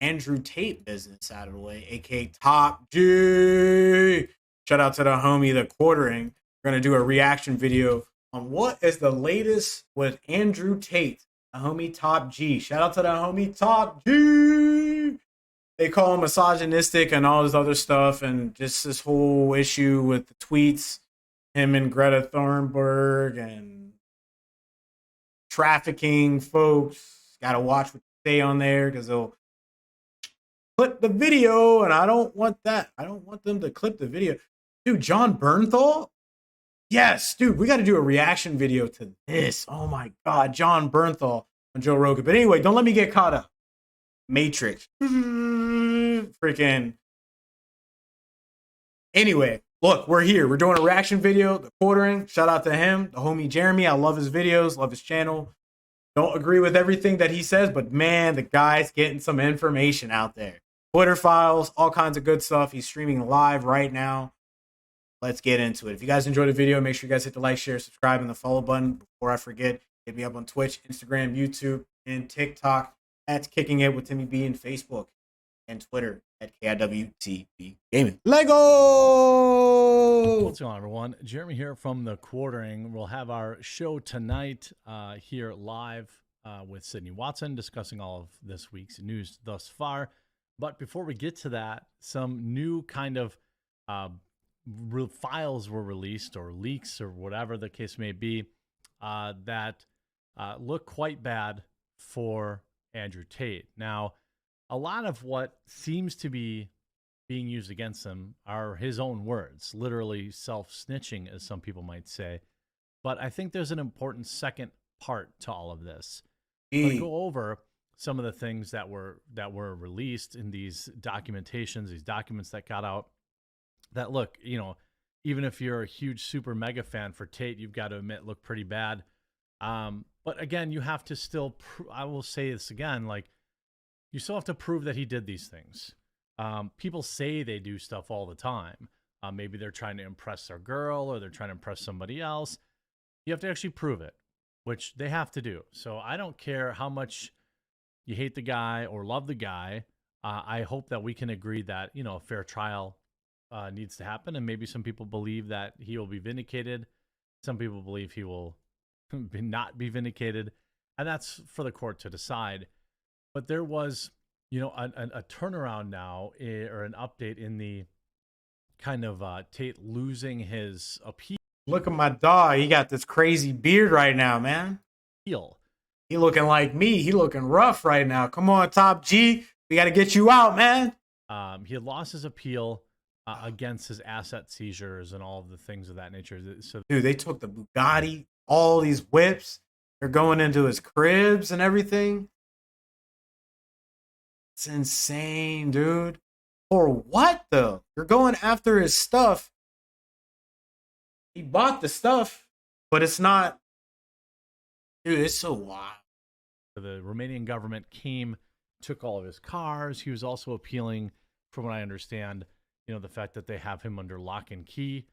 Andrew Tate business out of the way, aka Top G. Shout out to the homie, the quartering. We're gonna do a reaction video on what is the latest with Andrew Tate, the homie Top G. Shout out to the homie Top G. They call him misogynistic and all this other stuff, and just this whole issue with the tweets, him and Greta Thunberg and trafficking folks. Got to watch what you say on there because they'll clip the video, and I don't want that. I don't want them to clip the video. Dude, John Bernthal? Yes, dude, we got to do a reaction video to this. Oh my God, John Bernthal on Joe Rogan. But anyway, don't let me get caught up. Matrix. Freaking. Anyway, look, we're here. We're doing a reaction video. The quartering. Shout out to him, the homie Jeremy. I love his videos, love his channel. Don't agree with everything that he says, but man, the guy's getting some information out there. Twitter files, all kinds of good stuff. He's streaming live right now. Let's get into it. If you guys enjoyed the video, make sure you guys hit the like, share, subscribe, and the follow button. Before I forget, hit me up on Twitch, Instagram, YouTube, and TikTok at Kicking It with Timmy B, and Facebook and Twitter at KIWTV Gaming. Lego! What's going on, everyone? Jeremy here from The Quartering. We'll have our show tonight here live with Sydney Watson discussing all of this week's news thus far. But before we get to that, some new kind of files were released, or leaks, or whatever the case may be, that look quite bad for Andrew Tate. Now, a lot of what seems to be being used against him are his own words, literally self-snitching, as some people might say. But I think there's an important second part to all of this. I'm going to go over some of the things that were released in these documentations, these documents that got out, that look, you know, even if you're a huge super mega fan for Tate, you've got to admit look pretty bad. But again, you have to still, I will say this again, like, you still have to prove that he did these things. People say they do stuff all the time. Maybe they're trying to impress their girl, or they're trying to impress somebody else. You have to actually prove it, which they have to do. So I don't care how much you hate the guy or love the guy. I hope that we can agree that, you know, a fair trial needs to happen. And maybe some people believe that he will be vindicated. Some people believe he will not be vindicated. And that's for the court to decide. But there was, you know, a turnaround now, or an update in the kind of Tate losing his appeal. Look at my dog. He got this crazy beard right now, man. He looking like me. He looking rough right now. Come on, Top G. We got to get you out, man. He had lost his appeal against his asset seizures and all of the things of that nature. So, dude, they took the Bugatti, all these whips. They're going into his cribs and everything. It's insane, dude. For what, though? You're going after his stuff. He bought the stuff, but it's not. Dude, it's so wild. The Romanian government took all of his cars. He was also appealing, from what I understand, you know, the fact that they have him under lock and key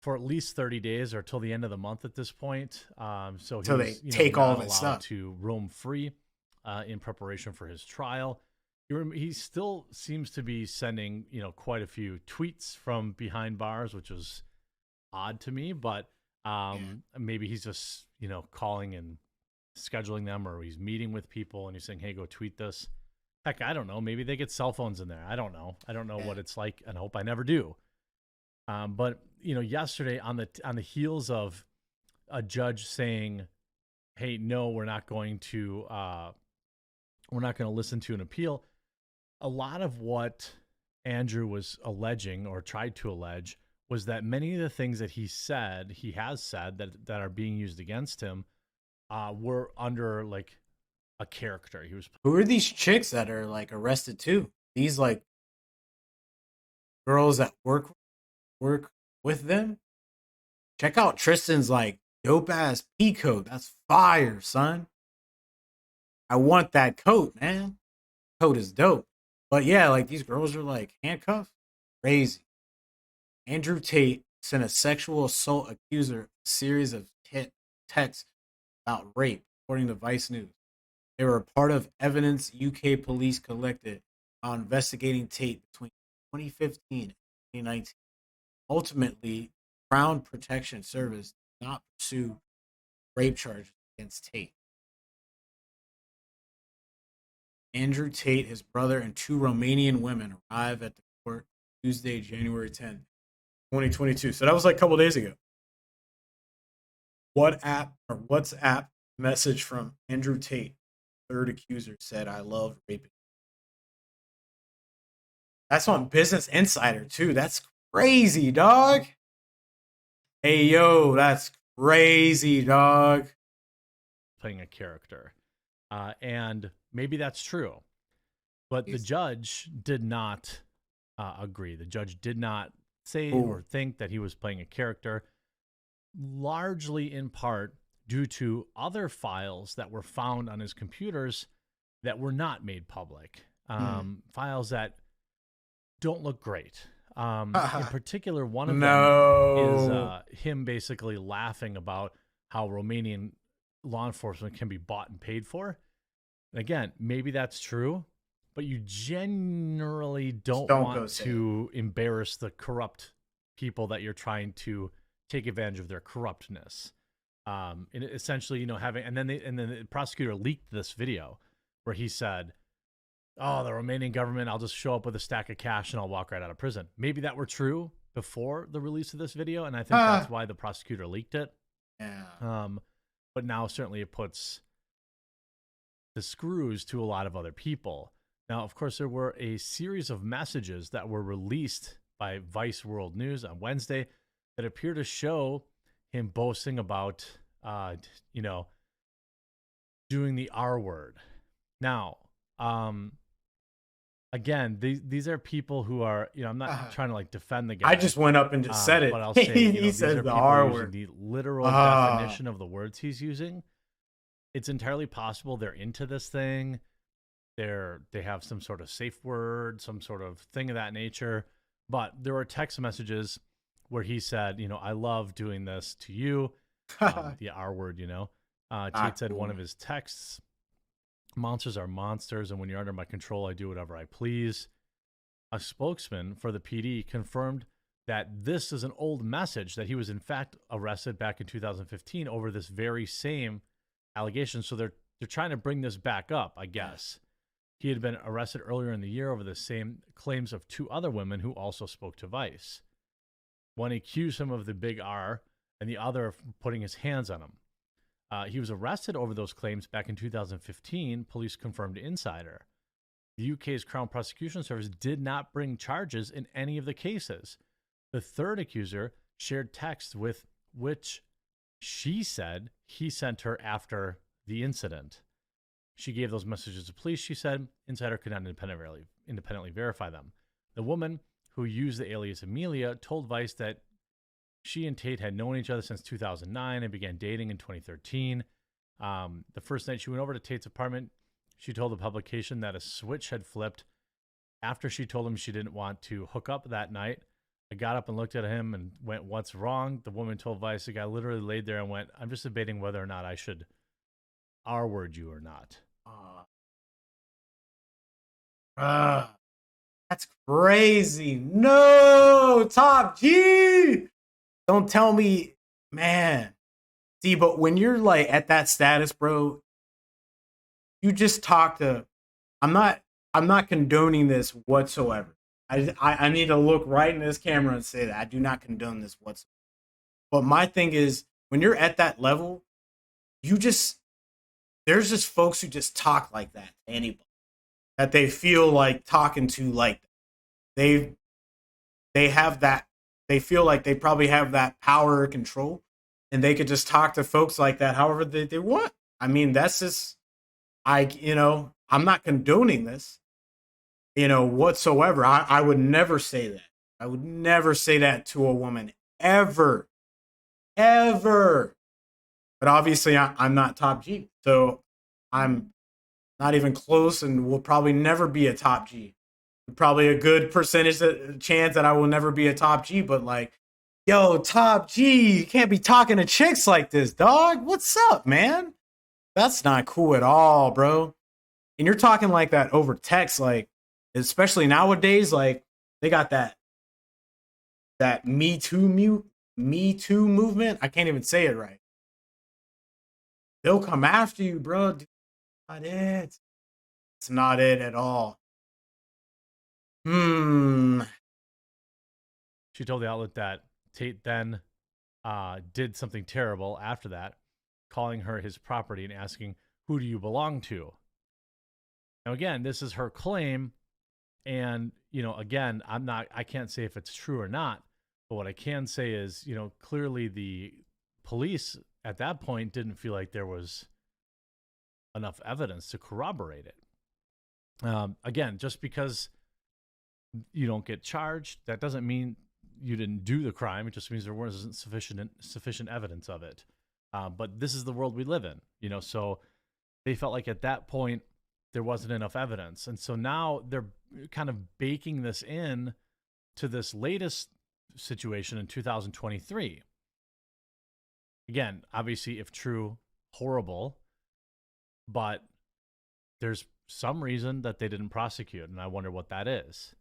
for at least 30 days, or till the end of the month at this point. So they take all of his stuff to roam free in preparation for his trial. He still seems to be sending, you know, quite a few tweets from behind bars, which was odd to me, but maybe he's just, you know, calling and scheduling them, or he's meeting with people and he's saying, hey, go tweet this. Heck, I don't know. Maybe they get cell phones in there. I don't know. I don't know what it's like, and I hope I never do. But, you know, yesterday on the heels of a judge saying, hey, no, we're not going to listen to an appeal. A lot of what Andrew was alleging, or tried to allege, was that many of the things that he has said that are being used against him were under like a character. Who are these chicks that are like arrested too? These like girls that work with them? Check out Tristan's like dope ass pea coat. That's fire, son. I want that coat, man. Coat is dope. But yeah, like these girls are like handcuffed. Crazy. Andrew Tate sent a sexual assault accuser a series of texts about rape, according to Vice News. They were a part of evidence UK police collected while investigating Tate between 2015 and 2019. Ultimately, Crown Protection Service did not pursue rape charges against Tate. Andrew Tate, his brother, and two Romanian women arrived at the court Tuesday, January 10th, 2022. So that was like a couple days ago. WhatsApp message from Andrew Tate, third accuser, said, "I love raping." That's on Business Insider too. That's crazy, dog. Hey, yo, that's crazy, dog. Playing a character. And maybe that's true. But the judge did not agree. The judge did not say or think that he was playing a character, largely in part due to other files that were found on his computers that were not made public. Files that don't look great. In particular, one of them is him basically laughing about how Romanian law enforcement can be bought and paid for. And again, maybe that's true, but you generally don't want to embarrass the corrupt people that you're trying to take advantage of their corruptness. And essentially, you know, and then the prosecutor leaked this video where he said, "Oh, the Romanian government, I'll just show up with a stack of cash and I'll walk right out of prison." Maybe that were true before the release of this video, and I think that's why the prosecutor leaked it. Yeah. But now certainly it puts the screws to a lot of other people. Now, of course, there were a series of messages that were released by Vice World News on Wednesday that appear to show him boasting about, you know, doing the R word. Now, again, these are people who are, you know, I'm not trying to like defend the guy. I just went up and just said it. But I'll say, you know, he said the R word. The literal definition of the words he's using. It's entirely possible they're into this thing. They have some sort of safe word, some sort of thing of that nature. But there were text messages where he said, you know, "I love doing this to you." The R word, you know. Tate said one of his texts, "Monsters are monsters, and when you're under my control, I do whatever I please." A spokesman for the PD confirmed that this is an old message, that he was in fact arrested back in 2015 over this very same allegation. So they're trying to bring this back up, I guess. He had been arrested earlier in the year over the same claims of two other women who also spoke to Vice. One accused him of the big R, and the other of putting his hands on him. He was arrested over those claims back in 2015, police confirmed to Insider. The UK's Crown Prosecution Service did not bring charges in any of the cases. The third accuser shared texts with which she said he sent her after the incident. She gave those messages to police, she said. Insider could not independently verify them. The woman who used the alias Amelia told Vice that she and Tate had known each other since 2009 and began dating in 2013. The first night she went over to Tate's apartment, she told the publication that a switch had flipped after she told him she didn't want to hook up that night. I got up and looked at him and went, "What's wrong?" The woman told Vice the guy literally laid there and went, "I'm just debating whether or not I should R-word you or not." That's crazy. No, Top G. Don't tell me, man. See, but when you're like at that status, bro, you just talk to. I'm not condoning this whatsoever. I need to look right in this camera and say that I do not condone this whatsoever. But my thing is, when you're at that level, there's just folks who just talk like that to anybody that they feel like talking to, like they have that, they feel like they probably have that power or control, and they could just talk to folks like that however they want. I mean, that's just, I'm not condoning this, whatsoever. I would never say that. I would never say that to a woman ever. But obviously I'm not Top G, so I'm not even close and will probably never be a Top G. Probably a good chance that I will never be a Top G, but like, yo, Top G, you can't be talking to chicks like this, dog. What's up, man? That's not cool at all, bro. And you're talking like that over text, like especially nowadays, like they got that Me Too movement. I can't even say it right. They'll come after you, bro. Not it. It's not it at all. Hmm. She told the outlet that Tate then did something terrible after that, calling her his property and asking, "Who do you belong to?" Now, again, this is her claim. And, again, I can't say if it's true or not. But what I can say is, clearly the police at that point didn't feel like there was enough evidence to corroborate it. Again, just because you don't get charged, that doesn't mean you didn't do the crime. It just means there wasn't sufficient evidence of it. But this is the world we live in, so they felt like at that point there wasn't enough evidence. And so now they're kind of baking this in to this latest situation in 2023. Again, obviously, if true, horrible, but there's some reason that they didn't prosecute, and I wonder what that is.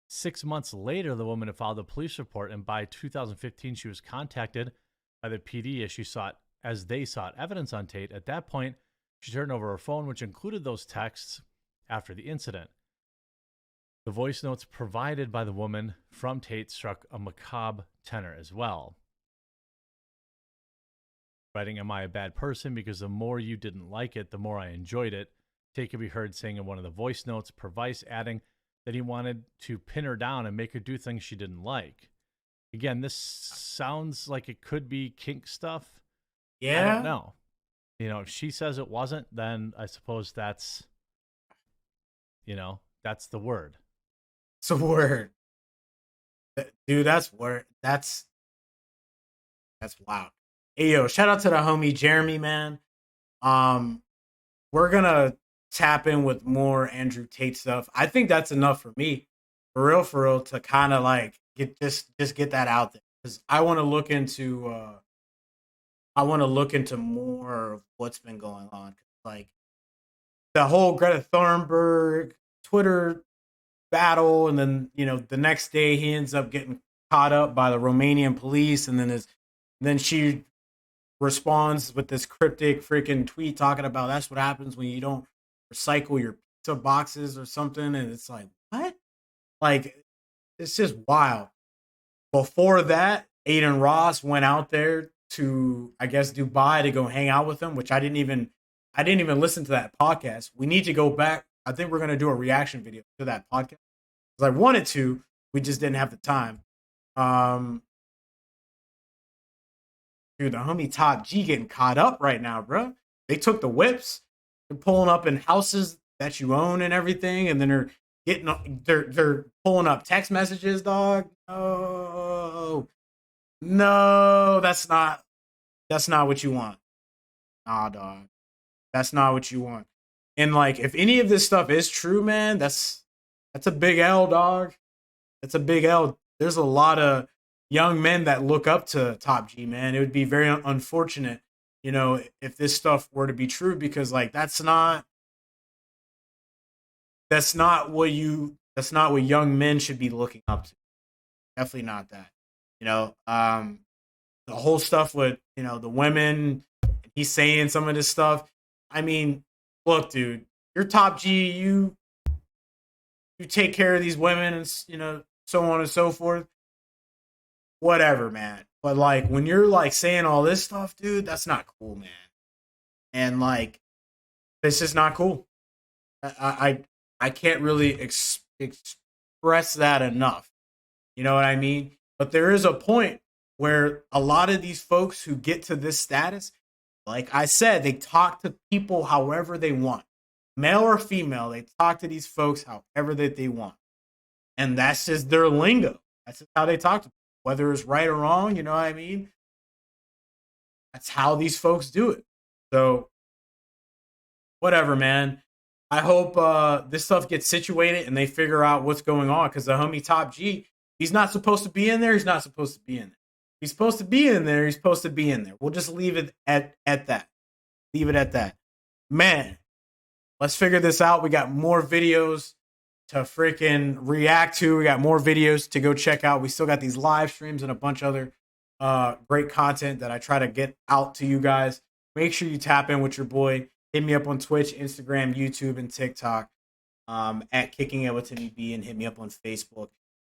6 months later, the woman had filed a police report, and by 2015, she was contacted by the PD as they sought evidence on Tate. At that point, she turned over her phone, which included those texts after the incident. The voice notes provided by the woman from Tate struck a macabre tenor as well. Writing, "Am I a bad person? Because the more you didn't like it, the more I enjoyed it." Tate could be heard saying in one of the voice notes, Pervice adding that he wanted to pin her down and make her do things she didn't like. Again, this sounds like it could be kink stuff. Yeah. I don't know. If she says it wasn't, then I suppose that's the word. It's a word. Dude, that's word. That's wow. Hey, yo, shout out to the homie Jeremy, man. We're gonna tap in with more Andrew Tate stuff. I think that's enough for me, for real, to kind of like just get that out there, because I want to look into more of what's been going on, like the whole Greta Thunberg Twitter battle, and then the next day he ends up getting caught up by the Romanian police, and then she responds with this cryptic freaking tweet talking about that's what happens when you don't recycle your pizza boxes or something, and it's like, what? Like, it's just wild. Before that, Aiden Ross went out there to, I guess, Dubai to go hang out with him, which I didn't even listen to that podcast. We need to go back. I think we're gonna do a reaction video to that podcast because I wanted to. We just didn't have the time. Dude, the homie Top G getting caught up right now, bro. They took the whips. They're pulling up in houses that you own and everything, and then they're pulling up text messages, dog. No, that's not what you want. Nah, dog. That's not what you want. And like, if any of this stuff is true, man, that's a big L, dog. That's a big L. There's a lot of young men that look up to Top G, man. It would be very unfortunate, if this stuff were to be true, because like that's not what young men should be looking up to. Definitely not that. The whole stuff with the women, he's saying some of this stuff. I mean, look, dude, you're Top G. You take care of these women, and so on and so forth. Whatever, man. But like, when you're like saying all this stuff, dude, that's not cool, man. And like, this is not cool. I can't really express that enough. You know what I mean? But there is a point where a lot of these folks who get to this status, like I said, they talk to people however they want, male or female. They talk to these folks however that they want, and that's just their lingo. That's just how they talk to people. Whether it's right or wrong, you know what I mean? That's how these folks do it. So, whatever, man. I hope this stuff gets situated and they figure out what's going on, because the homie Top G, he's not supposed to be in there. He's not supposed to be in there. He's supposed to be in there. He's supposed to be in there. We'll just leave it at that. Leave it at that. man, let's figure this out. We got more videos to freaking react to. We got more videos to go check out. We still got these live streams and a bunch of other great content that I try to get out to you guys. Make sure you tap in with your boy. Hit me up on Twitch, Instagram, YouTube, and TikTok at Kicking It with Timmy B, and hit me up on Facebook,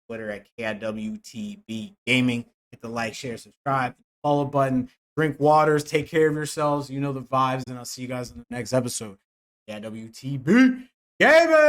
Twitter at KIWTB Gaming. Hit the like, share, subscribe, follow button. Drink waters. Take care of yourselves. You know the vibes, and I'll see you guys in the next episode. KIWTB Gaming.